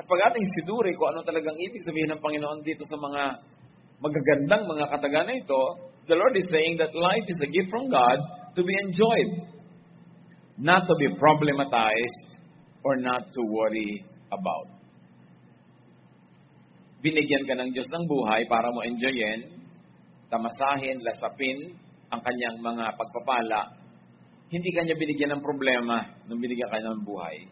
pag ating sinuri kung ano talagang ibig sabihin ng Panginoon dito sa mga magagandang mga kataga na ito, the Lord is saying that life is a gift from God to be enjoyed, not to be problematized or not to worry about. Binigyan ka ng Diyos ng buhay para mo enjoyin, tamasahin, lasapin ang kanyang mga pagpapala. Hindi kanya binigyan ng problema nung binigyan ka ng buhay.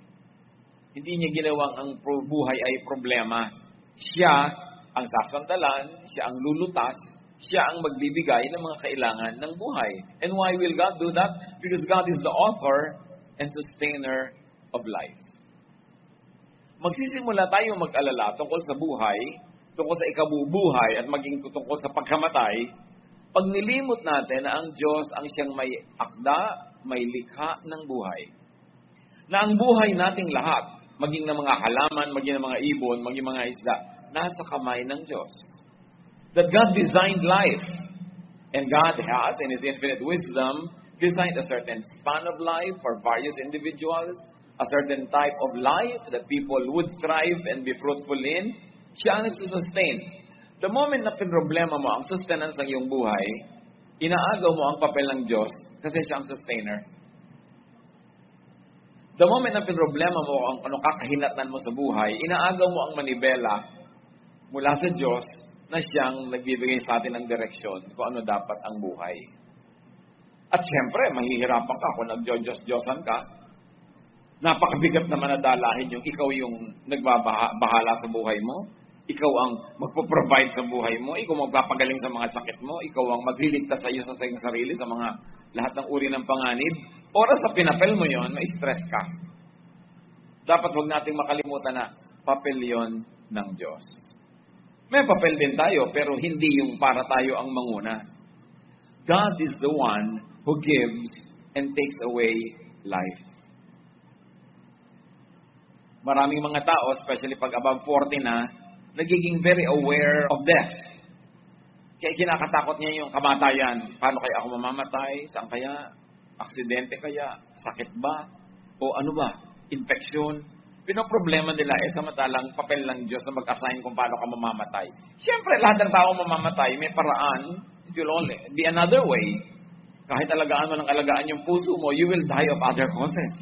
Hindi niya ginawang ang buhay ay problema. Siya ang sasandalan, siya ang lulutas, siya ang magbibigay ng mga kailangan ng buhay. And why will God do that? Because God is the author and sustainer of life. Magsisimula tayong mag-alala tungkol sa buhay, tungkol sa ikabubuhay at maging tungkol sa pagkamatay, pag nilimot natin na ang Diyos ang siyang may akda, may likha ng buhay. Na ang buhay nating lahat, maging ng mga halaman, maging ng mga ibon, maging mga isda, nasa kamay ng Diyos. That God designed life. And God has, in His infinite wisdom, designed a certain span of life for various individuals, a certain type of life that people would thrive and be fruitful in. Siya ang nagsusustain. The moment na pinroblema mo ang sustenance ng iyong buhay, inaagaw mo ang papel ng Diyos kasi siya ang sustainer. The moment na pinroblema mo ang ano kakahinatnan mo sa buhay, inaagaw mo ang manibela mula sa Diyos na siyang nagbibigay sa atin ng direksyon kung ano dapat ang buhay. At siyempre, mahihirapan ka kung nagjo-Diyos-Diyosan ka. Napakabigat naman na dalahin yung ikaw yung nagbabahala sa buhay mo. Ikaw ang magpo-provide sa buhay mo. Ikaw magpapagaling sa mga sakit mo. Ikaw ang magliligtas sa iyo sa iyong sarili sa mga lahat ng uri ng panganib. Oras sa pinapel mo yon, may stress ka. Dapat huwag nating makalimutan na papel yon ng Diyos. May papel din tayo, pero hindi yung para tayo ang manguna. God is the one who gives and takes away life. Maraming mga tao, especially pag above 40 na, nagiging very aware of death. Kaya kinakatakot niya yung kamatayan. Paano kaya ako mamamatay? Saan kaya? Aksidente kaya? Sakit ba? O ano ba? Infeksyon? Pinoproblema nila samantalang papel ng Diyos na mag-assign kung paano ka mamamatay. Siyempre, lahat ng tao mamamatay, may paraan. It will only be another way. Kahit alagaan mo ng alagaan yung puso mo, you will die of other causes.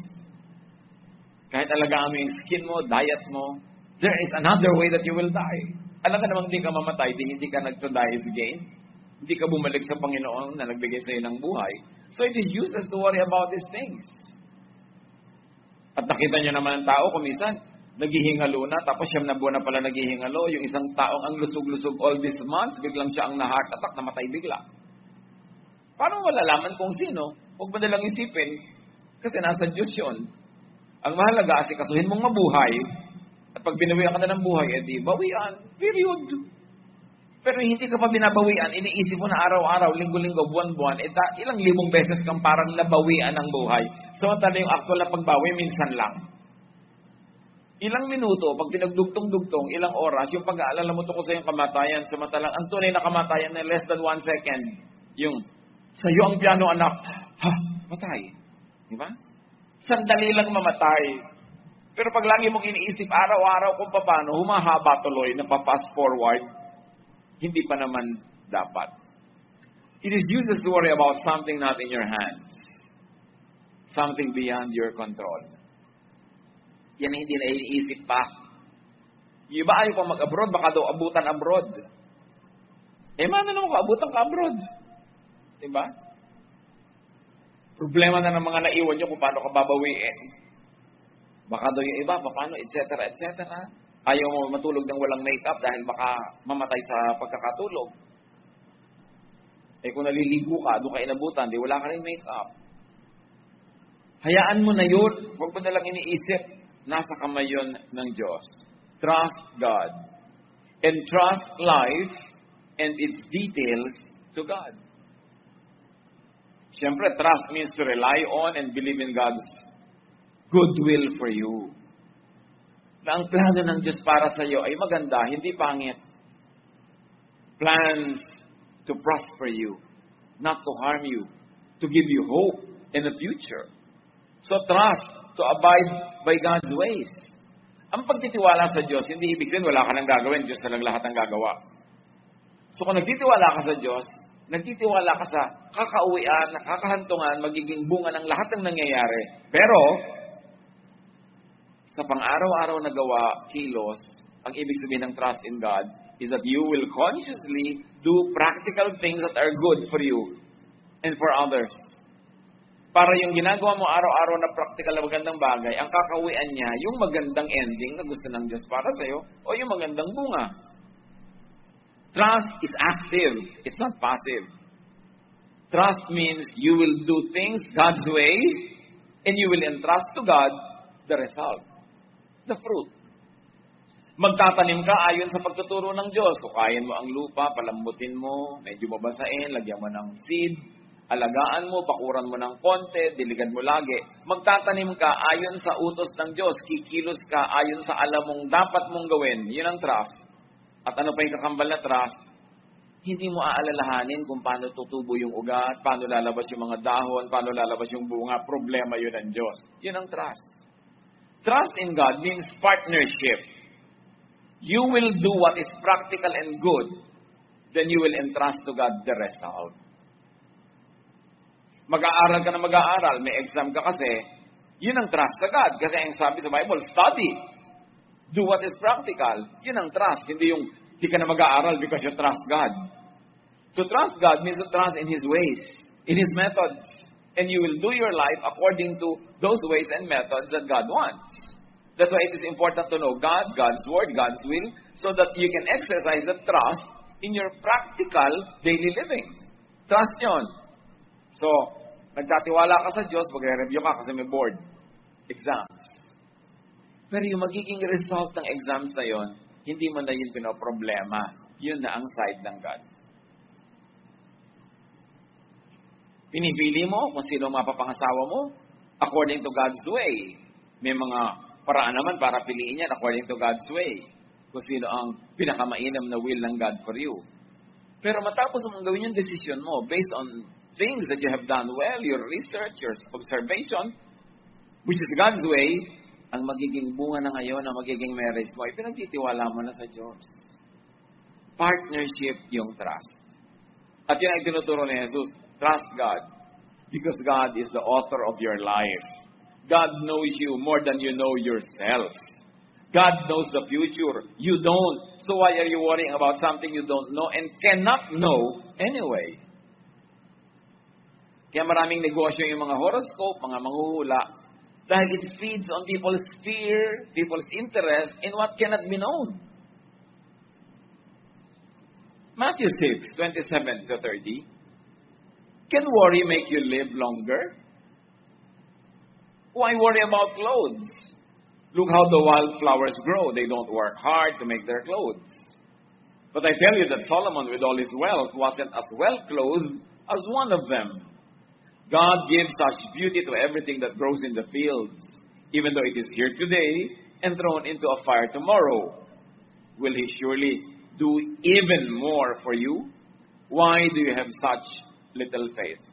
Kahit alagaan mo yung skin mo, diet mo, there is another way that you will die. Alam ka namang hindi ka mamatay, hindi ka nag-to-die again. Hindi ka bumalik sa Panginoon na nagbigay sa iyo ng buhay. So it is useless to worry about these things. At nakita niyo naman ang tao, kung minsan, naghihingalo na, tapos 9 na buwan na pala naghihingalo. Yung isang taong ang lusog-lusog all these months, biglang siya ang na-heart attack, namatay bigla. Paano malalaman kung sino? Huwag mo nalang isipin, kasi nasa Diyos yun. Ang mahalaga, asikasuhin mong mabuhay, at pag binawian ka na ng buhay, edi bawian. Period. Pero hindi ka pa binabawian, iniisip mo na araw-araw, linggo-linggo, buwan-buwan, ilang limong beses kang parang nabawian ng buhay. Samantala yung actual na pagbawi, minsan lang. Ilang minuto, pag pinagdugtong-dugtong, ilang oras, yung pag-aalala mo tungkol sa iyong kamatayan, samantalang ang tunay na kamatayan na less than 1 second, yung sa iyo ang piano anak, matay. Di ba? Sandali lang mamatay. Pero pag lagi mong iniisip araw-araw kung paano, humahaba tuloy, napapa-fast forward, hindi pa naman dapat. It is useless to worry about something not in your hands. Something beyond your control. Yan hindi na iniisip pa. Yung iba ayaw pa mag-abroad, baka daw abutan abroad. Mano naman ko, abutan ka abroad. Diba? Problema na ng mga naiwan nyo kung paano ka babawiin. Baka daw yung iba, paano, etc., etc. Ayaw mo matulog ng walang makeup dahil baka mamatay sa pagkakatulog. Kung naliligo ka, doon ka inabutan, di wala ka rin makeup. Hayaan mo na yun. Huwag mo na lang iniisip. Nasa kamay yun ng Diyos. Trust God. And trust life and its details to God. Siyempre, trust means to rely on and believe in God's goodwill for you. Na ang plano ng Diyos para sa iyo ay maganda, hindi pangit. Plans to prosper you, not to harm you, to give you hope in the future. So trust to abide by God's ways. Ang pagtitiwala sa Diyos, hindi ibig sabihin wala ka nang gagawin, Diyos na lang lahat ang gagawa. So kung nagtitiwala ka sa Diyos, nagtitiwala ka sa kakauwian, nakakahantungan, magiging bunga ng lahat ng nangyayari. Pero, sa pang-araw-araw na gawa, kilos, ang ibig sabihin ng trust in God is that you will consciously do practical things that are good for you and for others. Para yung ginagawa mo araw-araw na practical na magandang bagay, ang kakauwian niya, yung magandang ending na gusto ng Diyos para sa'yo, o yung magandang bunga. Trust is active. It's not passive. Trust means you will do things God's way, and you will entrust to God the result, the fruit. Magtatanim ka ayon sa pagtuturo ng Diyos. Kukain mo ang lupa, palambutin mo, medyo babasain, lagyan mo ng seed, alagaan mo, bakuran mo ng konti, diligan mo lagi. Magtatanim ka ayon sa utos ng Diyos. Kikilos ka ayon sa alam mong dapat mong gawin. Yun ang trust. At ano pa yung kakambal na trust? Hindi mo aalalahanin kung paano tutubo yung ugat, paano lalabas yung mga dahon, paano lalabas yung bunga. Problema yun ng Diyos. Yun ang trust. Trust in God means partnership. You will do what is practical and good, then you will entrust to God the result. Mag-aaral ka na mag-aaral, may exam ka kasi, yun ang trust sa God. Kasi ang sabi sa Bible, study. Do what is practical. Yun ang trust. Hindi yung, di ka na mag-aaral because you trust God. To trust God means to trust in His ways, in His methods. And you will do your life according to those ways and methods that God wants. That's why it is important to know God, God's Word, God's will, so that you can exercise that trust in your practical daily living. Trust yun. So, nagtatiwala ka sa Diyos, magre-review ka kasi may board. Exams. Pero yung magiging result ng exams na yun, hindi mo na yun pinoproblema. Yun na ang side ng God. Pinipili mo kung sino mapapangasawa mo according to God's way. May mga paraan naman para piliin yan according to God's way. Kung sino ang pinakamainam na will ng God for you. Pero matapos mong gawin yung decision mo based on things that you have done well, your research, your observation, which is God's way, ang magiging bunga na ngayon, ang magiging marriage mo, ay pinagtitiwala mo na sa Diyos. Partnership yung trust. At yun ay tinuturo ni Jesus, trust God. Because God is the author of your life. God knows you more than you know yourself. God knows the future. You don't. So why are you worrying about something you don't know and cannot know anyway? Kaya maraming negosyo yung mga horoscope, mga manghuhula, dahil it feeds on people's fear, people's interest in what cannot be known. Matthew 6:27-30. Can worry make you live longer? Why worry about clothes? Look how the wildflowers grow. They don't work hard to make their clothes. But I tell you that Solomon, with all his wealth, wasn't as well clothed as one of them. God gives such beauty to everything that grows in the fields, even though it is here today and thrown into a fire tomorrow. Will He surely do even more for you? Why do you have such little faith?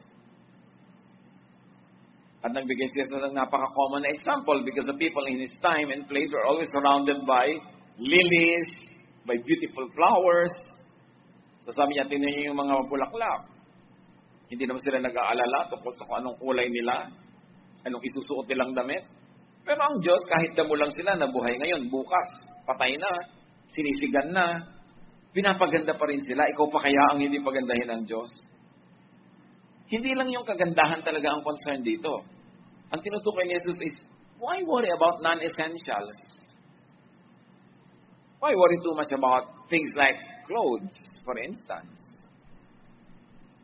At nagbigay siya ng napaka-common na example because the people in his time and place were always surrounded by lilies, by beautiful flowers. So sabi niya, tingnan niyo yung mga bulaklak. Hindi naman sila nag-aalala tungkol sa kung anong kulay nila, anong isusuot nilang damit. Pero ang Diyos, kahit damo lang sila, nabuhay ngayon, bukas, patay na, sinisigan na, pinapaganda pa rin sila. Ikaw pa kaya ang hindi pagandahin ng Diyos? Hindi lang yung kagandahan talaga ang concern dito. Ang tinutukoy ni Jesus is, why worry about non-essentials? Why worry too much about things like clothes, for instance?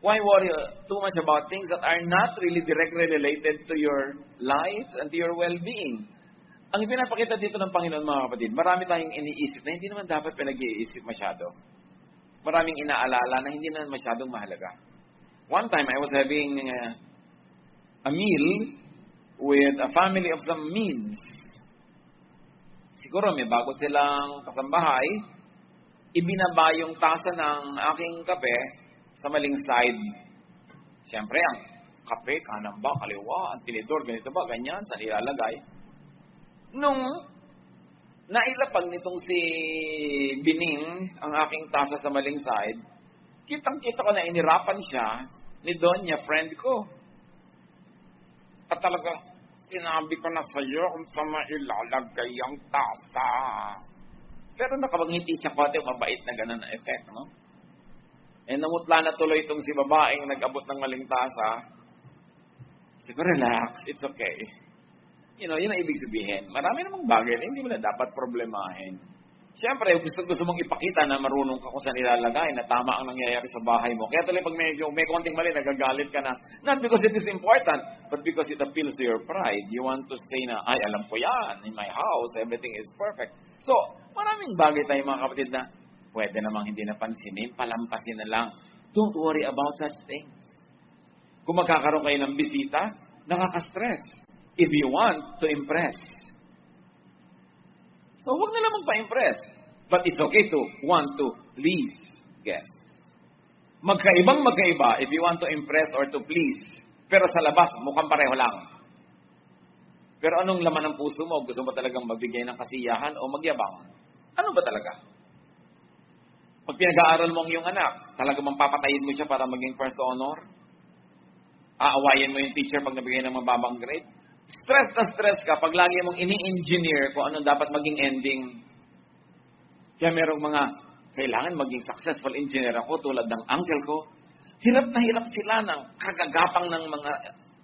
Why worry too much about things that are not really directly related to your life and to your well-being? Ang pinapakita dito ng Panginoon, mga kapatid, marami tayong iniisip na hindi naman dapat pinag-iisip masyado. Maraming inaalala na hindi naman masyadong mahalaga. One time, I was having a meal with a family of some means. Siguro may bago silang kasambahay, ibinaba yung tasa ng aking kape sa maling side. Siyempre, ang kape, kanan ba, kaliwa, ang tinidor, ganito ba, ganyan, saan ilalagay. Nung nailapag nitong si Bining, ang aking tasa sa maling side, kitang-kita ko na inirapan siya ni Donya, friend ko. At talaga, sinabi ko na sa'yo kung saan mailalagay ang tasa. Pero nakabangiti siya kote, mabait na ganun na effect, no? Namutla na tuloy itong si babaeng nag-abot ng maling tasa. Siguro, relax, it's okay. Yun ang ibig sabihin. Marami namang bagay na hindi mo na dapat problemahin. Siyempre, gusto mong ipakita na marunong ka kung saan ilalagay, na tama ang nangyayari sa bahay mo. Kaya tuloy pag may konting mali, nagagalit ka na. Not because it is important, but because it appeals to your pride. You want to say na, ay, alam ko yan, in my house, everything is perfect. So, maraming bagay tayo mga kapatid na pwede namang hindi napansinin, palampasin na lang. Don't worry about such things. Kung magkakaroon kayo ng bisita, nakaka-stress. If you want to impress. So, huwag na lang magpa-impress. But it's okay to want to please guests. Magkaiba if you want to impress or to please. Pero sa labas, mukhang pareho lang. Pero anong laman ng puso mo? Gusto mo talagang magbigay ng kasiyahan o magyabang? Ano ba talaga? Pag pinag-aaral mo ang iyong anak, talagang papatayin mo siya para maging first honor? Aawayin mo yung teacher pag nabigay ng mababang grade? Stress na stress ka pag lagi mong ini-engineer kung anong dapat maging ending. Kaya merong mga, kailangan maging successful engineer ako tulad ng uncle ko. Hirap na hirap sila ng kagagapang ng mga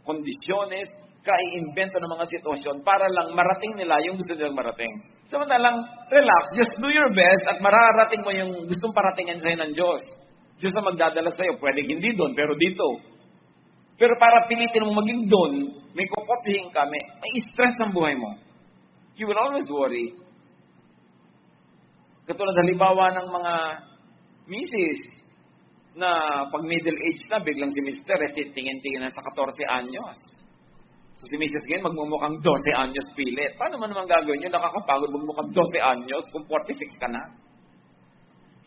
kondisyones, kai-invento ng mga sitwasyon para lang marating nila yung gusto nilang marating. Samantalang, relax, just do your best at mararating mo yung gustong paratingin sa'yo ng Diyos. Diyos na magdadala sa'yo, pwedeng hindi doon, pero dito. Pero para pilitin mo maging doon, may kukopihin ka, may stress ang buhay mo. You will always worry. Katulad halimbawa ng mga misis na pag middle age na, biglang si Mr. tingin-tingin na sa 14 anyos. So si Mrs. ngayon magmumukhang 12 anyos pilit. Paano man naman gagawin yun? Nakakapagod magmukhang 12 anyos kung 46 ka na.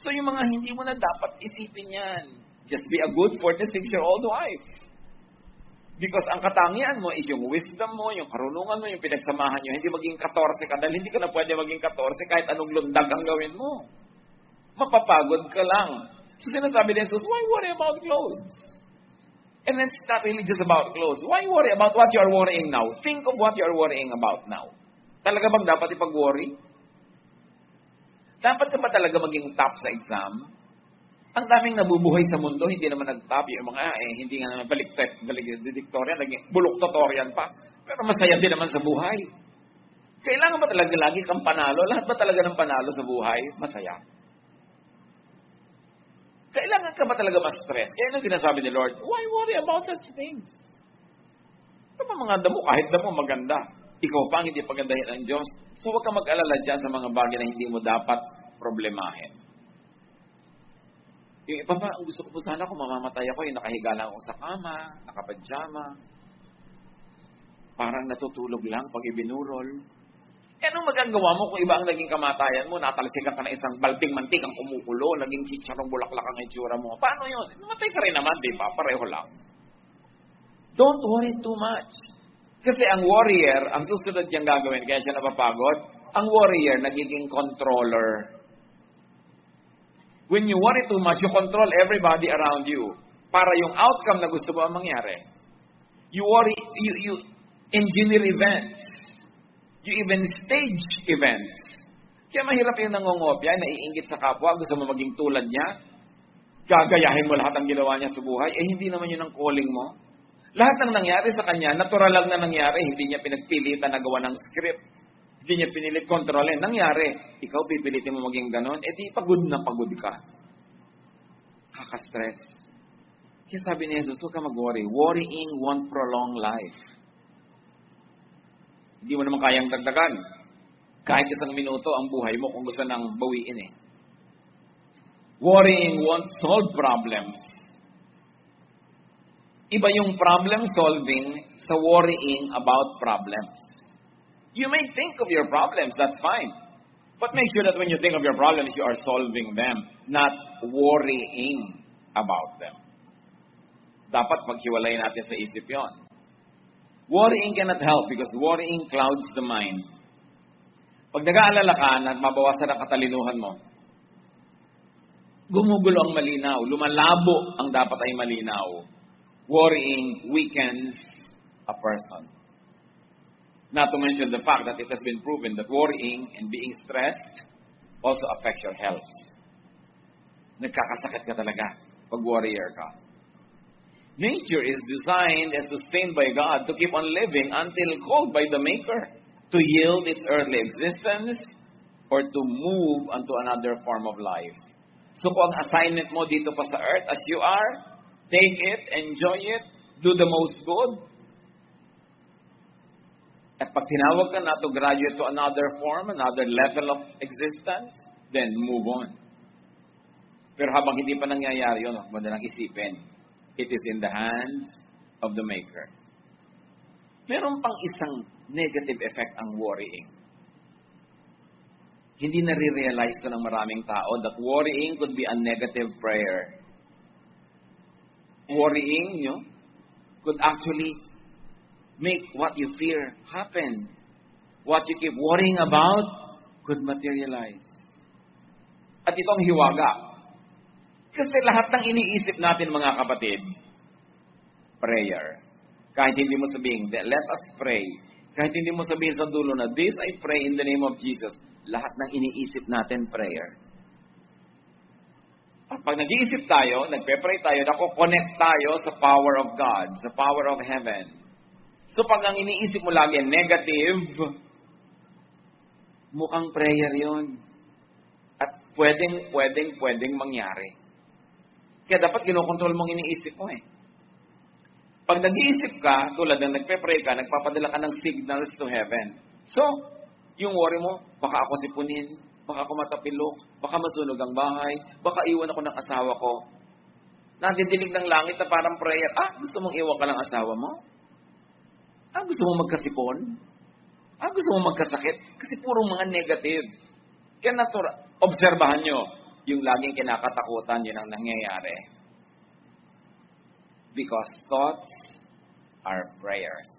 So yung mga hindi mo na dapat isipin yan. Just be a good 46-year-old wife. Because ang katangian mo is yung wisdom mo, yung karunungan mo, yung pinagsamahan nyo. Hindi maging 14 ka dahil hindi ka na pwede maging 14 kahit anong lundag ang gawin mo. Mapapagod ka lang. So sinasabi ni Jesus, why worry about clothes? And it's not really just about clothes. Why worry about what you are worrying now? Think of what you are worrying about now. Talaga bang dapat ipag-worry? Dapat ka ba talaga maging top sa exam? Ang daming nabubuhay sa mundo, hindi naman nag-top. Yung mga, hindi nga naman valedictorian, naging bulok-tutorian pa. Pero masaya din naman sa buhay. Kailangan ba talaga lagi kang panalo? Lahat ba talaga ng panalo sa buhay? Masaya. Kailangan ka ba talaga ma-stress? Kaya yung sinasabi ni Lord, why worry about such things? Ito mga damo, kahit damo maganda. Ikaw pa ang hindi pagandahin ng Diyos. So huwag ka mag-alala dyan sa mga bagay na hindi mo dapat problemahin. Yung iba pa, ang gusto ko po sana kung mamamatay ako, yung nakahiga lang ako sa kama, nakapajama. Parang natutulog lang pag ibinurol. Anong magagawa mo kung iba ang naging kamatayan mo? Natalsikan ka na isang balting mantik ang kumukulo, naging chicharong bulaklak ang itsura mo. Paano yun? Namatay ka rin naman, di ba? Pareho lang. Don't worry too much. Kasi ang warrior, ang susunod niyang gagawin, kaya siya napapagod, ang warrior nagiging controller. When you worry too much, you control everybody around you. Para yung outcome na gusto mo ang mangyari. You worry, you engineer events. You even stage events. Kaya mahirap yung nangongopya, naiinggit sa kapwa, gusto mo maging tulad niya, gagayahin mo lahat ang ginawa niya sa buhay, hindi naman yun ang calling mo. Lahat ng nangyari sa kanya, natural lang na nangyari, hindi niya pinagpilitan na gawa ng script, hindi niya pinilit kontrolin. Nangyari, ikaw pipilitin mo maging ganon, di pagod na pagod ka. Kaka-stress. Kaya sabi ni Jesus, huwag ka mag-worry. Worrying won't prolong life. Hindi mo naman kayang dagdagan. Kahit isang minuto ang buhay mo kung gusto nang bawiin Worrying won't solve problems. Iba yung problem solving sa worrying about problems. You may think of your problems, that's fine. But make sure that when you think of your problems, you are solving them, not worrying about them. Dapat paghiwalay natin sa isip yon. Worrying cannot help because worrying clouds the mind. Pag nag-aalala ka na mabawasan ang katalinuhan mo, gumugulo ang malinaw, lumalabo ang dapat ay malinaw. Worrying weakens a person. Not to mention the fact that it has been proven that worrying and being stressed also affects your health. Nagkakasakit ka talaga pag warrior ka. Nature is designed and sustained by God to keep on living until called by the Maker to yield its earthly existence or to move unto another form of life. So kung ang assignment mo dito pa sa earth as you are, take it, enjoy it, do the most good. At pag tinawag ka na to graduate to another form, another level of existence, then move on. Pero habang hindi pa nangyayari yun, huwag mo na lang isipin. It is in the hands of the Maker. Meron pang isang negative effect ang worrying. Hindi nare-realize ko ng maraming tao that worrying could be a negative prayer. Worrying, could actually make what you fear happen. What you keep worrying about could materialize. At itong hiwaga. Kasi lahat ng iniisip natin, mga kapatid, prayer. Kahit hindi mo sabihin, let us pray. Kahit hindi mo sabihin sa dulo na, this I pray in the name of Jesus. Lahat ng iniisip natin, prayer. At pag nag-iisip tayo, nagpe-pray tayo, nako-connect tayo sa power of God, sa power of heaven. So pag ang iniisip mo lagi negative, mukhang prayer yun. At pwedeng mangyari. Kaya dapat kinokontrol mong iniisip mo eh. Pag nag-iisip ka, tulad ng nagpe-pray ka, nagpapadala ka ng signals to heaven. So, yung worry mo, baka ako sipunin, baka ako matapilok, baka masunog ang bahay, baka iwan ako ng asawa ko. Nadidinig ng langit na parang prayer, gusto mong iwan ka ng asawa mo? Gusto mong magkasipon? Gusto mong magkasakit? Kasi purong mga negative. Kaya obserbahan nyo, yung laging kinakatakutan, yun ang nangyayari. Because thoughts are prayers.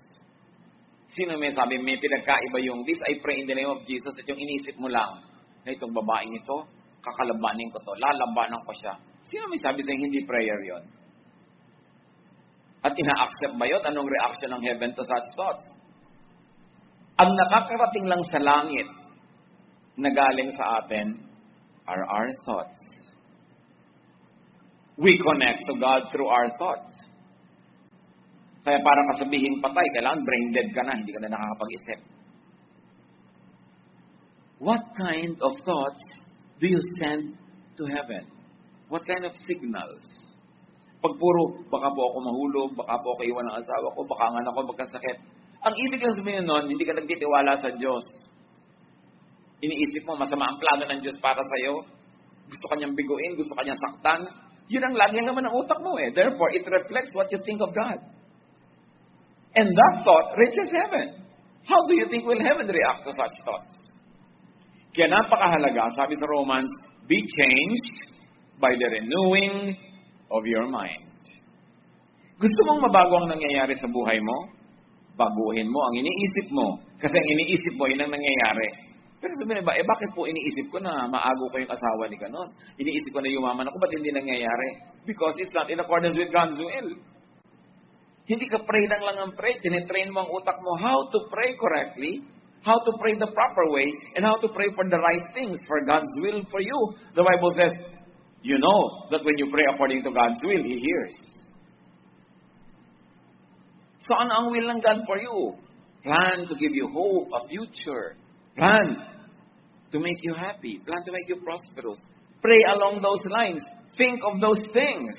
Sino may sabi, may pinagkaiba yung this I pray in the name of Jesus at yung inisip mo lang na itong babaeng ito, kakalabanin ko to, lalabanan ko siya. Sino may sabi sa'yo hindi prayer yon? At ina-accept ba yun? Anong reaction ng heaven to such thoughts? Ang nakakarating lang sa langit na galing sa atin are our thoughts. We connect to God through our thoughts. Kaya parang kasabihin patay, kailangan brain dead ka na, hindi ka na nakakapag-isip. What kind of thoughts do you send to heaven? What kind of signals? Pag puro, baka po ako mahulog, baka po ako iwan ng asawa ko, baka ang anak ko magkasakit. Ang ibig lang sabihin nun, hindi ka nagtitiwala sa Diyos. Iniisip mo, masama ang plano ng Diyos para sa'yo. Gusto kanyang biguin, gusto kanyang saktan. Yun ang lagi naman ng utak mo eh. Therefore, it reflects what you think of God. And that thought reaches heaven. How do you think will heaven react to such thoughts? Kaya napakahalaga, sabi sa Romans, be changed by the renewing of your mind. Gusto mong mabago ang nangyayari sa buhay mo? Baguhin mo ang iniisip mo. Kasi ang iniisip mo, yun ang nangyayari. Pero sabihin ba, bakit po iniisip ko na maago ko yung asawa ni ganon? Iniisip ko na yumaman ako, ba't hindi nangyayari? Because it's not in accordance with God's will. Hindi ka pray lang ang pray. Tinitrain mo ang utak mo how to pray correctly, how to pray the proper way, and how to pray for the right things, for God's will for you. The Bible says, you know that when you pray according to God's will, He hears. So ano ang will ng God for you? Plan to give you hope, a future. Plan to make you happy. Plan to make you prosperous. Pray along those lines. Think of those things.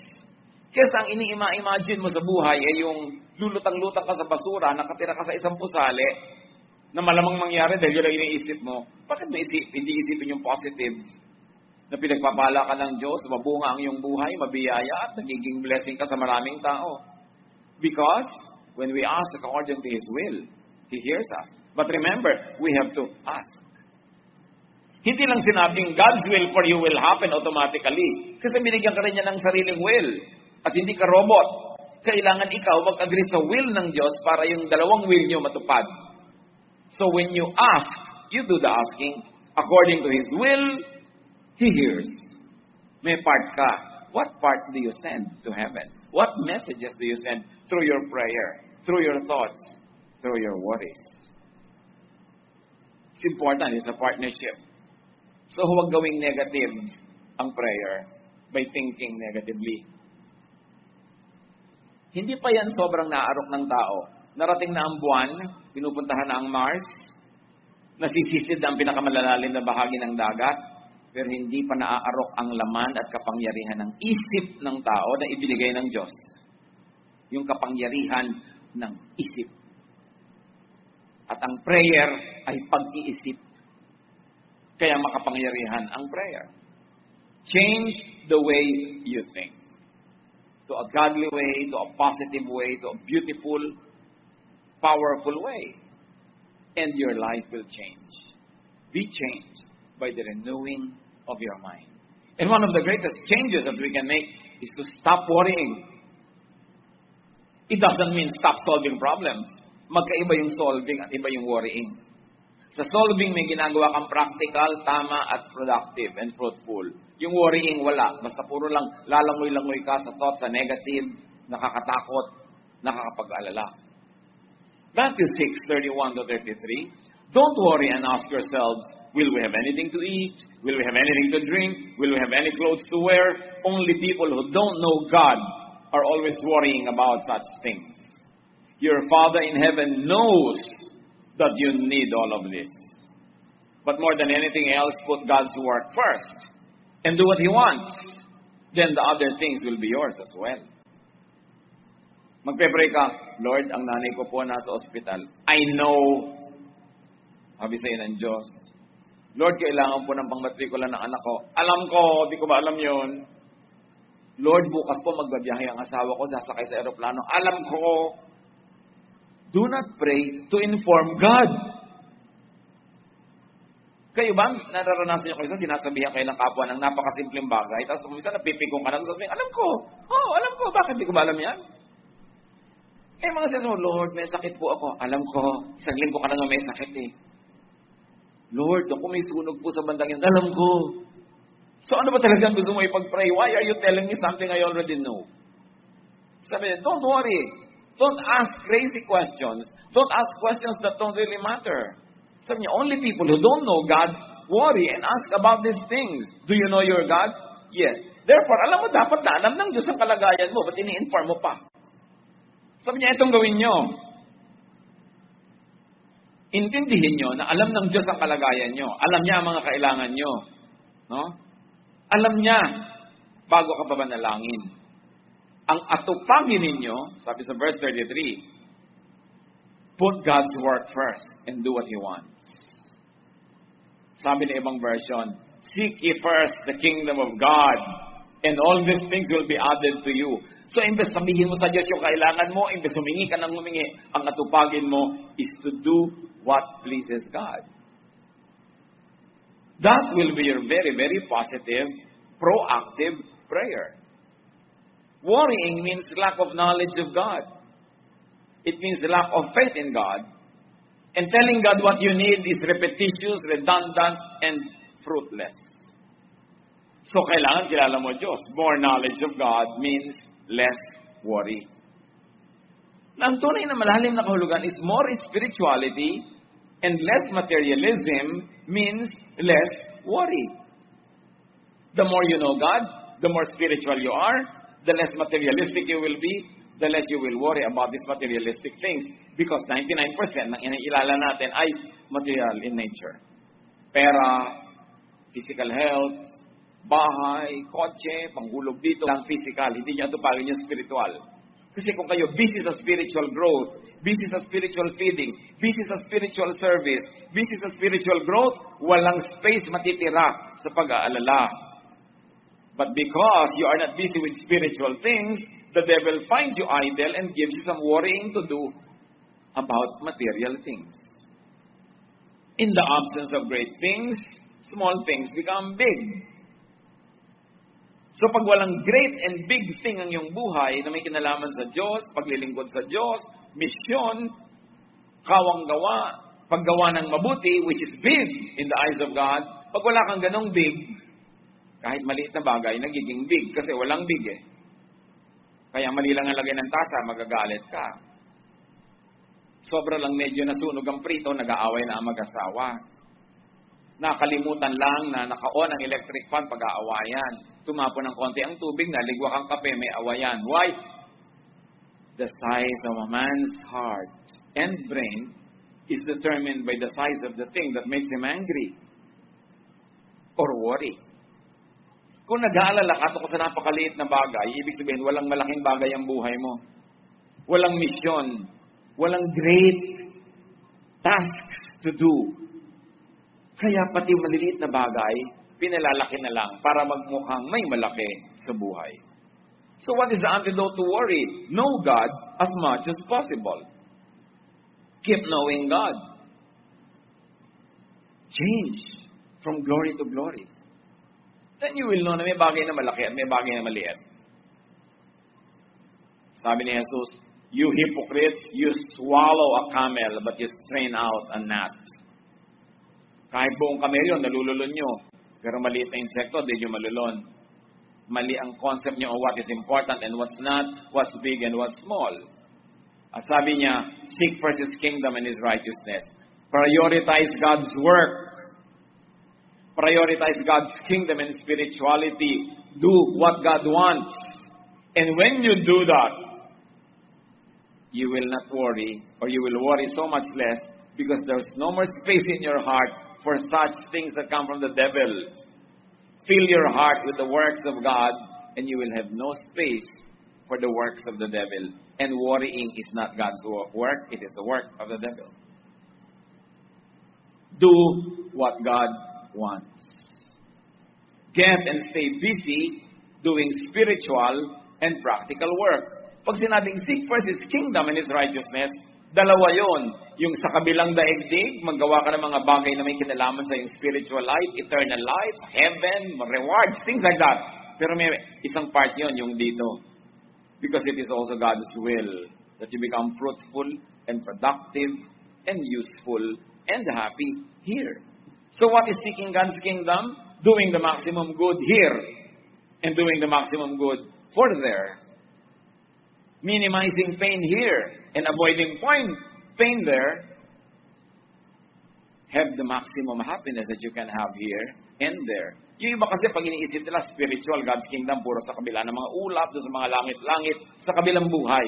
Kasi ang ini-imagine mo sa buhay ay yung lulutang-lutang ka sa basura, nakatira ka sa isang pusali, na malamang mangyari dahil yun ang iniisip mo. Bakit mo hindi isipin yung positive? Na pinagpapala ka ng Diyos, mabunga ang iyong buhay, mabiyaya, at nagiging blessing ka sa maraming tao. Because when we ask according to His will, He hears us. But remember, we have to ask. Hindi lang sinabing God's will for you will happen automatically. Kasi binigyan ka rin niya ng sariling will. At hindi ka robot. Kailangan ikaw mag-agree sa will ng Diyos para yung dalawang will niyo matupad. So when you ask You do the asking. According to His will, He hears. May part ka. What part do you send to heaven? What messages do you send through your prayer, through your thoughts, through your worries? It's important. It's a partnership. So huwag gawing negative ang prayer by thinking negatively. Hindi pa yan sobrang naarok ng tao. Narating na ang buwan, pinupuntahan na ang Mars, nasisisid na ang pinakamalalalim na bahagi ng dagat, pero hindi pa naaarok ang laman at kapangyarihan ng isip ng tao na ibinigay ng Diyos. Yung kapangyarihan ng isip. At ang prayer ay pag-iisip. Kaya makapangyarihan ang prayer. Change the way you think. To a godly way, to a positive way, to a beautiful, powerful way. And your life will change. Be changed by the renewing of your mind. And one of the greatest changes that we can make is to stop worrying. It doesn't mean stop solving problems. Magkaiba yung solving at iba yung worrying. Sa solving, may ginagawa kang practical, tama, at productive and fruitful. Yung worrying, wala. Basta puro lang lalangoy-langoy ka sa thoughts, sa negative, nakakatakot, nakakapag-alala. Matthew 6:31-33. Don't worry and ask yourselves, will we have anything to eat? Will we have anything to drink? Will we have any clothes to wear? Only people who don't know God are always worrying about such things. Your Father in heaven knows that you need all of this. But more than anything else, put God's work first and do what He wants. Then the other things will be yours as well. Magpe-pray ka, Lord, ang nanay ko po nasa ospital. I know, sabi sa'yo ng Diyos, Lord, kailangan po ng pangmatrikula ng anak ko. Alam ko, di ko ba alam yun? Lord, bukas po magbabiyahe ang asawa ko, sasakay sa aeroplano. Alam ko. Do not pray to inform God. Kayo ba, nararanasan nyo kayo, sinasabihan kayo ng kapwa ng napakasimpleng bagay, tapos minsan napipigong ka na, sabihin, alam ko, bakit di ko ba alam yan? Eh, mga sinasabi, Lord, may sakit po ako. Alam ko, isang linggo ka na nga may sakit eh. Lord, ako may sunog po sa bandang yan. Alam ko. So ano ba talagang gusto mo ipag-pray? Why are you telling me something I already know? Sabi niya, don't worry. Don't ask crazy questions. Don't ask questions that don't really matter. Sabi niya, only people who don't know God worry and ask about these things. Do you know your God? Yes. Therefore, alam mo, dapat na alam ng Diyos ang kalagayan mo. Ba't ini-inform mo pa? Sabi niya, itong gawin nyo. Intindihin nyo na alam ng Diyos ang kalagayan nyo. Alam niya ang mga kailangan nyo. No? Alam niya bago ka pa manalangin. Ang atupagin ninyo, sabi sa verse 33, put God's work first and do what He wants. Sabi ng ibang version, seek ye first the kingdom of God and all these things will be added to you. So, imbes sabihin mo sa Diyos yung kailangan mo, imbes humingi ka ng humingi, ang atupagin mo is to do what pleases God. That will be your very, very positive, proactive prayer. Worrying means lack of knowledge of God. It means lack of faith in God. And telling God what you need is repetitious, redundant, and fruitless. So, kailangan kilala mo Diyos. More knowledge of God means less worry. Ang tunay na malalim na kahulugan is more spirituality and less materialism means less worry. The more you know God, the more spiritual you are, the less materialistic you will be, the less you will worry about these materialistic things. Because 99% ng inilala natin ay material in nature. Pera, physical health, bahay, kotse, panghulog dito, lang physical. Hindi niya atupagin yung spiritual. Kasi kung kayo busy sa spiritual growth, busy sa spiritual feeding, busy sa spiritual service, busy sa spiritual growth, walang space matitira sa pag-aalala. But because you are not busy with spiritual things, the devil finds you idle and gives you some worrying to do about material things. In the absence of great things, small things become big. So pag walang great and big thing ang iyong buhay na may kinalaman sa Diyos, paglilingkod sa Diyos, misyon, kawang gawa, paggawa ng mabuti, which is big in the eyes of God. Pag wala kang ganong big, kahit maliit na bagay, nagiging big kasi walang big eh. Kaya mali lang ang lagay ng tasa, magagalit ka. Sobra lang medyo nasunog ang prito, nag-aaway na ang mag-asawa. Nakalimutan lang na naka-on ang electric fan pag-aawayan. Tumapo ng konti ang tubig, naligwak ang kape, may awayan. Why? The size of a man's heart and brain is determined by the size of the thing that makes him angry or worry. Kung nag-aalala ka tungkol sa napakaliit na bagay, ibig sabihin walang malaking bagay ang buhay mo. Walang misyon. Walang great tasks to do. Kaya pati maliliit na bagay, pinalalaki na lang para magmukhang may malaki sa buhay. So what is the antidote to worry? Know God as much as possible. Keep knowing God. Change from glory to glory. Then you will know na may bagay na malaki at may bagay na maliit. Sabi ni Jesus, you hypocrites, you swallow a camel but you strain out a gnat. Kahit buong kamelyo, nalululon nyo. Pero maliit na insekto, di nyo malulon. Mali ang concept nyo of what is important and what's not, what's big and what's small. At sabi niya, seek first His kingdom and His righteousness. Prioritize God's work. Prioritize God's kingdom and spirituality. Do what God wants. And when you do that, you will not worry, or you will worry so much less because there's no more space in your heart for such things that come from the devil. Fill your heart with the works of God, and you will have no space for the works of the devil. And worrying is not God's work, it is the work of the devil. Do what God wants. Get and stay busy doing spiritual and practical work. Pag sinabing seek first His kingdom and His righteousness, dalawa yon. Yung sa kabilang daigdig, maggawa ka ng mga bagay na may kinalaman sa yung spiritual life, eternal life, heaven, rewards, things like that. Pero may isang part yon, yung dito. Because it is also God's will that you become fruitful and productive and useful and happy here. So what is seeking God's kingdom? Doing the maximum good here and doing the maximum good for there. Minimizing pain here and avoiding pain there. Have the maximum happiness that you can have here and there. Yung iba kasi pag iniisip nila spiritual, God's kingdom, puro sa kabila ng mga ulap, doon sa mga langit-langit, sa kabilang buhay.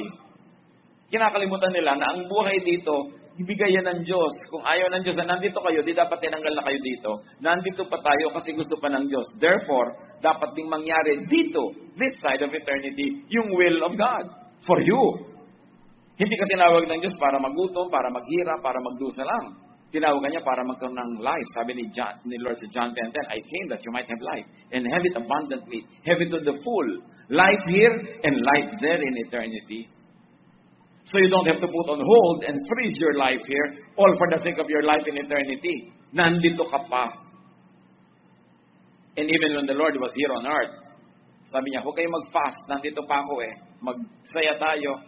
Kinakalimutan nila na ang buhay dito, ibigay yan ng Diyos. Kung ayaw ng Diyos na nandito kayo, di dapat tinanggal na kayo dito. Nandito pa tayo kasi gusto pa ng Diyos. Therefore, dapat ding mangyari dito, this side of eternity, yung will of God for you. Hindi ka tinawag ng Diyos para magutom, para maghirap, para magdusa lang. Tinawag niya para magkaroon ng life. Sabi ni Lord sa John 10:10, I came that you might have life and have it abundantly, have it to the full. Life here and life there in eternity. So you don't have to put on hold and freeze your life here, all for the sake of your life in eternity. Nandito ka pa. And even when the Lord was here on earth, sabi niya, huwag kayo mag-fast, nandito pa ako eh. Magsaya tayo.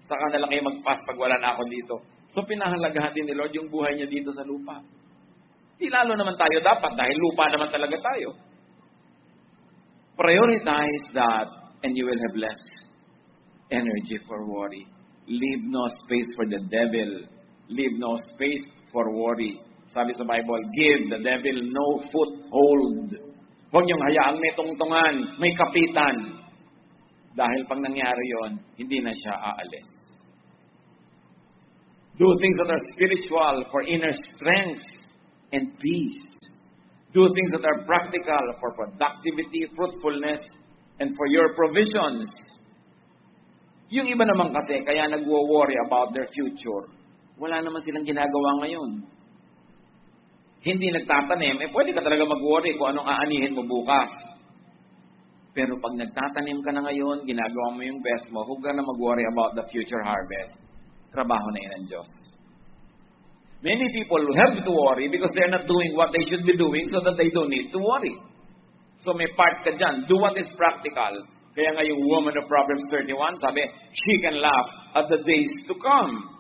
Saka na lang kayo mag-fast pag wala na ako dito. So pinahalagahan din ni Lord yung buhay niya dito sa lupa. Di lalo naman tayo dapat dahil lupa naman talaga tayo. Prioritize that and you will have less energy for worry. Leave no space for the devil. Leave no space for worry. Sabi sa Bible, give the devil no foothold. Huwag niyong hayaang may tungtungan, may kapitan. Dahil pag nangyari yon, hindi na siya aalis. Do things that are spiritual for inner strength and peace. Do things that are practical for productivity, fruitfulness, and for your provisions. Yung iba naman kasi, kaya nagwo-worry about their future, wala naman silang ginagawa ngayon. Hindi nagtatanim, pwede ka talaga mag-worry kung anong aanihin mo bukas. Pero pag nagtatanim ka na ngayon, ginagawa mo yung best mo, huwag ka na mag-worry about the future harvest. Trabaho na yun ng Diyos. Many people have to worry because they're not doing what they should be doing so that they don't need to worry. So may part ka dyan. Do what is practical. Kaya nga yung woman of Proverbs 31, sabi, she can laugh at the days to come.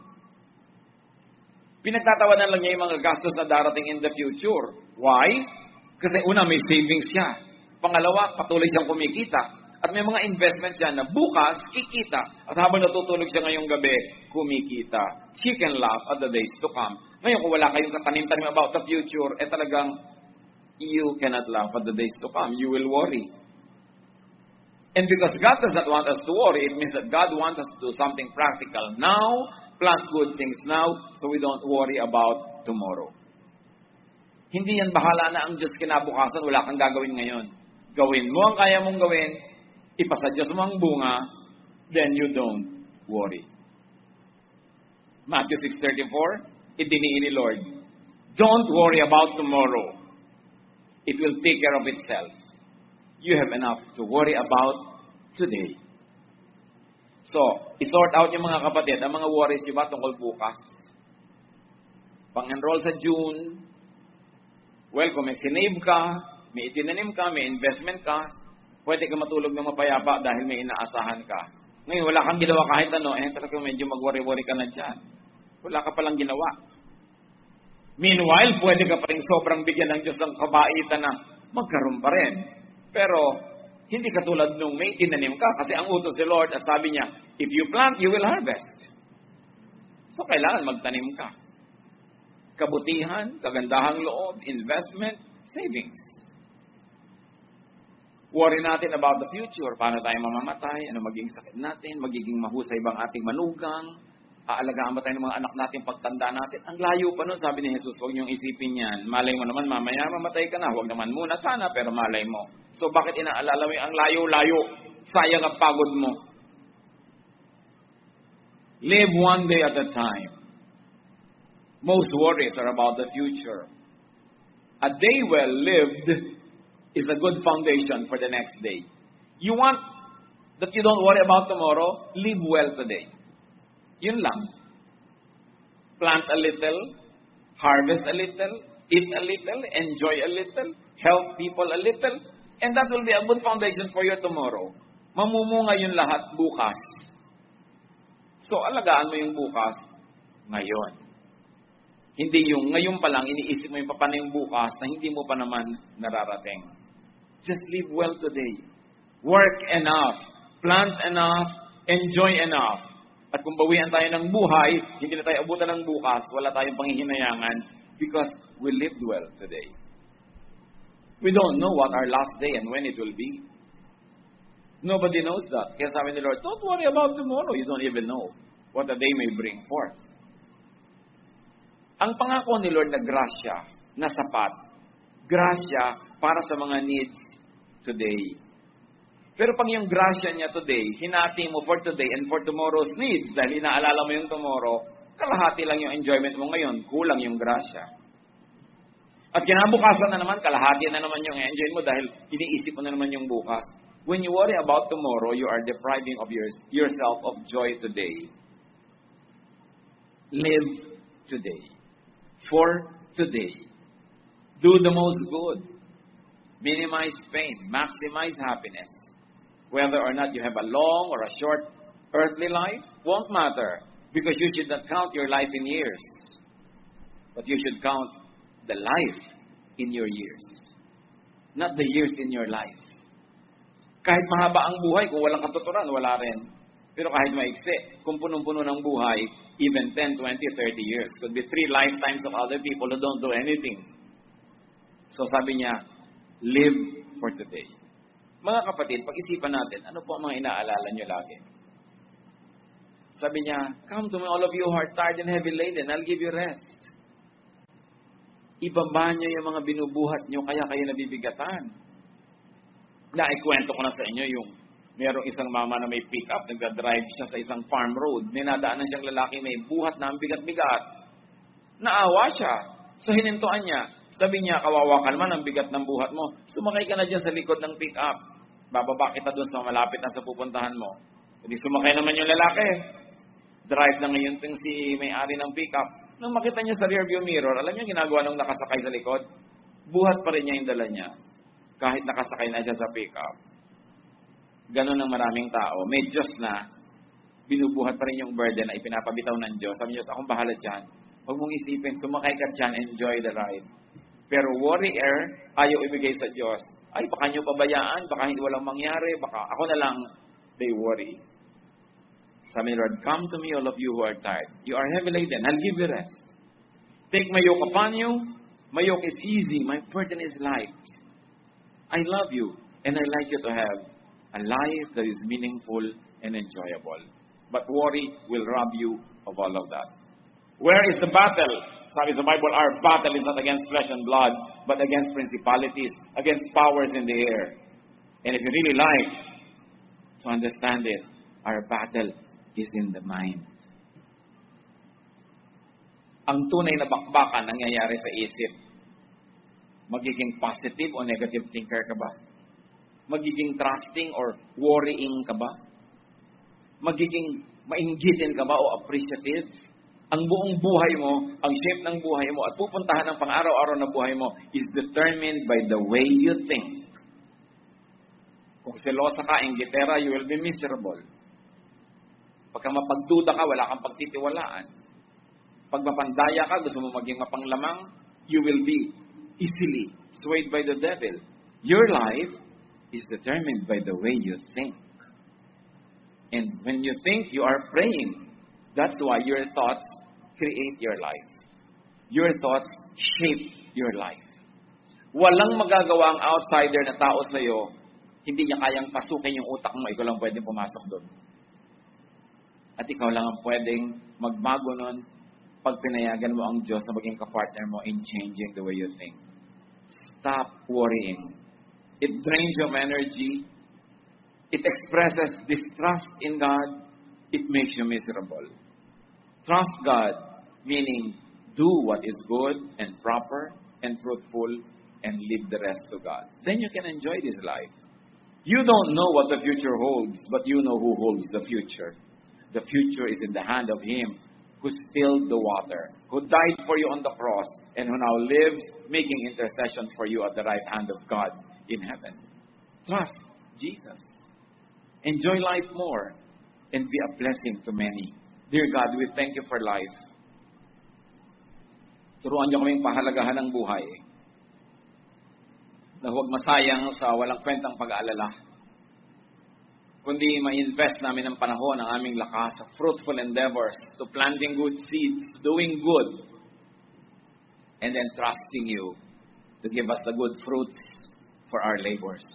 Pinagtatawanan lang niya yung mga gastos na darating in the future. Why? Kasi una, may savings siya. Pangalawa, patuloy siyang kumikita. At may mga investments siya na bukas, kikita. At habang natutulog siya ngayong gabi, kumikita. She can laugh at the days to come. Ngayon, kung wala kayong katanim-tanim about the future, talagang you cannot laugh at the days to come. You will worry. And because God does not want us to worry, it means that God wants us to do something practical now, plant good things now, so we don't worry about tomorrow. Hindi yan bahala na ang Diyos kinabukasan, wala kang gagawin ngayon. Gawin mo ang kaya mong gawin, ipasa Diyos mo ang bunga, then you don't worry. Matthew 6:34, idiniin ni Lord, don't worry about tomorrow. It will take care of itself. You have enough to worry about today. So, isort out yung mga kapatid, ang mga worries nyo ba tungkol bukas? Pang-enroll sa June, well, kung may sinave ka, may itinanim ka, may investment ka, pwede ka matulog ng mapayapa dahil may inaasahan ka. Ngayon, wala kang ginawa kahit ano, talagang medyo mag-worry-worry ka na dyan. Wala ka palang ginawa. Meanwhile, pwede ka pa rin sobrang bigyan ng Diyos ng kabaitan na magkaroon pa rin. Pero, hindi katulad nung may tinanim ka kasi ang utos si Lord at sabi niya, if you plant, you will harvest. So, kailangan magtanim ka. Kabutihan, kagandahang loob, investment, savings. Worry natin about the future. Paano tayo mamamatay? Ano magiging sakit natin? Magiging mahusay bang ating manugang? Aalagaan ba tayo ng mga anak natin pagtanda natin? Ang layo pa nun, sabi ni Jesus, huwag niyong isipin yan. Malay mo naman, mamaya mamatay ka na. Huwag naman muna sana, pero malay mo. So bakit inaalala mo ang layo-layo? Sayang ang pagod mo. Live one day at a time. Most worries are about the future. A day well lived is a good foundation for the next day. You want that you don't worry about tomorrow? Live well today. Yun lang. Plant a little, harvest a little, eat a little, enjoy a little, help people a little, and that will be a good foundation for your tomorrow. Mamumunga yun lahat bukas. So, alagaan mo yung bukas ngayon. Hindi yung ngayon pa lang, iniisip mo yung paano yung bukas na hindi mo pa naman nararating. Just live well today. Work enough. Plant enough. Enjoy enough. At kung bawian tayo ng buhay, hindi na tayo abutan ng bukas, wala tayong panghihinayangan because we lived well today. We don't know what our last day and when it will be. Nobody knows that. Kaya sabi ni Lord, don't worry about tomorrow. You don't even know what the day may bring forth. Ang pangako ni Lord na grasya, na sapat, grasya para sa mga needs today. Pero pag yung grasya niya today, hinati mo for today and for tomorrow's needs, dahil inaalala mo yung tomorrow, kalahati lang yung enjoyment mo ngayon, kulang yung grasya. At kinabukasan na naman, kalahati na naman yung enjoy mo dahil iniisip mo na naman yung bukas. When you worry about tomorrow, you are depriving of yourself of joy today. Live today. For today. Do the most good. Minimize pain. Maximize happiness. Whether or not you have a long or a short earthly life won't matter because you should not count your life in years. But you should count the life in your years. Not the years in your life. Kahit mahaba ang buhay, kung walang katuturan, wala rin. Pero kahit maiksi, kung punong-puno ng buhay, even 10, 20, 30 years. Could be 3 lifetimes of other people who don't do anything. So sabi niya, live for today. Mga kapatid, pag-isipan natin, ano po ang mga inaalala nyo lagi? Sabi niya, come to me all of you who are tired and heavy laden, I'll give you rest. Ibaba niyo yung mga binubuhat nyo, kaya kayo nabibigatan. Naikwento ko na sa inyo yung merong isang mama na may pick-up, nagdadrive siya sa isang farm road. Ninadaanan siyang lalaki may buhat na ang bigat-bigat. Naawa siya. So hinintuan niya. Sabi niya, kawawa ka naman ang bigat ng buhat mo. Sumakay ka na dyan sa likod ng pick-up. Bababa kita doon sa malapit na sa pupuntahan mo. Hindi sumakay naman yung lalaki. Drive na ngayon itong si may-ari ng pick-up. Nung makita niya sa rearview mirror, alam niyo ginagawa nung nakasakay sa likod? Buhat pa rin niya yung dala niya. Kahit nakasakay na siya sa pick-up. Ganon ang maraming tao. May Diyos na, binubuhat pa rin yung burden na ipinapabitaw ng Diyos. Sabi niya, akong bahala dyan. Huwag mong isipin, sumakay ka dyan, enjoy the ride. Pero warrior, ayaw ibigay sa Diyos. Ay, baka nyo pabayaan, baka hindi walang mangyari, baka ako na lang. They worry. Sabi ni Lord, come to me, all of you who are tired. You are heavy laden, I'll give you rest. Take my yoke upon you. My yoke is easy, my burden is light. I love you, and I like you to have a life that is meaningful and enjoyable. But worry will rob you of all of that. Where is the battle? Sabi sa Bible, our battle is not against flesh and blood, but against principalities, against powers in the air. And if you really like to understand it, our battle is in the mind. Ang tunay na bakbakan nangyayari sa isip. Magiging positive o negative thinker ka ba? Magiging trusting or worrying ka ba? Magiging mainggitin ka ba o appreciative? Ang buong buhay mo, ang shape ng buhay mo, at pupuntahan ng pang-araw-araw na buhay mo is determined by the way you think. Kung selosa ka, inggitera, you will be miserable. Pagka mapagduda ka, wala kang pagtitiwalaan. Pag mapandaya ka, gusto mo maging mapanglamang, you will be easily swayed by the devil. Your life is determined by the way you think. And when you think, you are praying. That's why your thoughts create your life. Your thoughts shape your life. Walang magagawa ang outsider na tao sa'yo, hindi niya kayang pasukin yung utak mo, ikaw lang pwedeng pumasok doon. At ikaw lang ang pwedeng magbago nun pag pinayagan mo ang Diyos na maging kapartner mo in changing the way you think. Stop worrying. It drains your energy. It expresses distrust in God. It makes you miserable. Trust God, meaning do what is good and proper and truthful and leave the rest to God. Then you can enjoy this life. You don't know what the future holds, but you know who holds the future. The future is in the hand of Him who stilled the water, who died for you on the cross, and who now lives making intercession for you at the right hand of God in heaven. Trust Jesus. Enjoy life more and be a blessing to many. Dear God, we thank you for life. Turuan niyo kaming pahalagahan ng buhay na huwag masayang sa walang kwentang pag-aalala, kundi ma-invest namin ang panahon ng aming lakas sa fruitful endeavors, to planting good seeds, doing good, and then trusting you to give us the good fruits for our labors.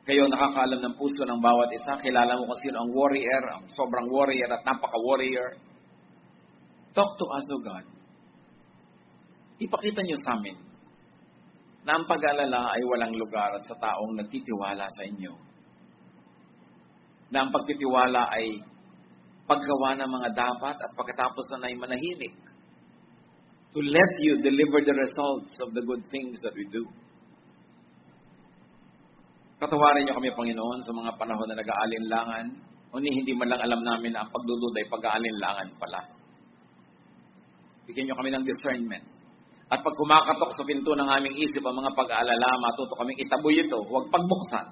Kayo nakakaalam ng puso ng bawat isa. Kilala mo kung sino ang warrior, ang sobrang warrior at napaka-warrior. Talk to us, O God. Ipakita niyo sa amin na ang pag-alala ay walang lugar sa taong nagtitiwala sa inyo. Na ang pagtitiwala ay paggawa ng mga dapat at pagkatapos na ay manahimik. To let you deliver the results of the good things that we do. Katawarin niyo kami, Panginoon, sa mga panahon na nag-aalinlangan, o hindi man lang alam namin na ang pagdududa ay pag-aalinlangan pala. Bigyan niyo kami ng discernment. At pag kumakatok sa pinto ng aming isip ang mga pag-aalala, matuto kaming itaboy ito, huwag pagbuksan.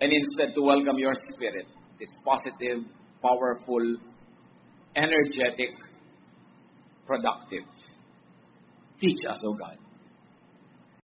And instead to welcome your Spirit, this positive, powerful, energetic, productive. Teach us, O God.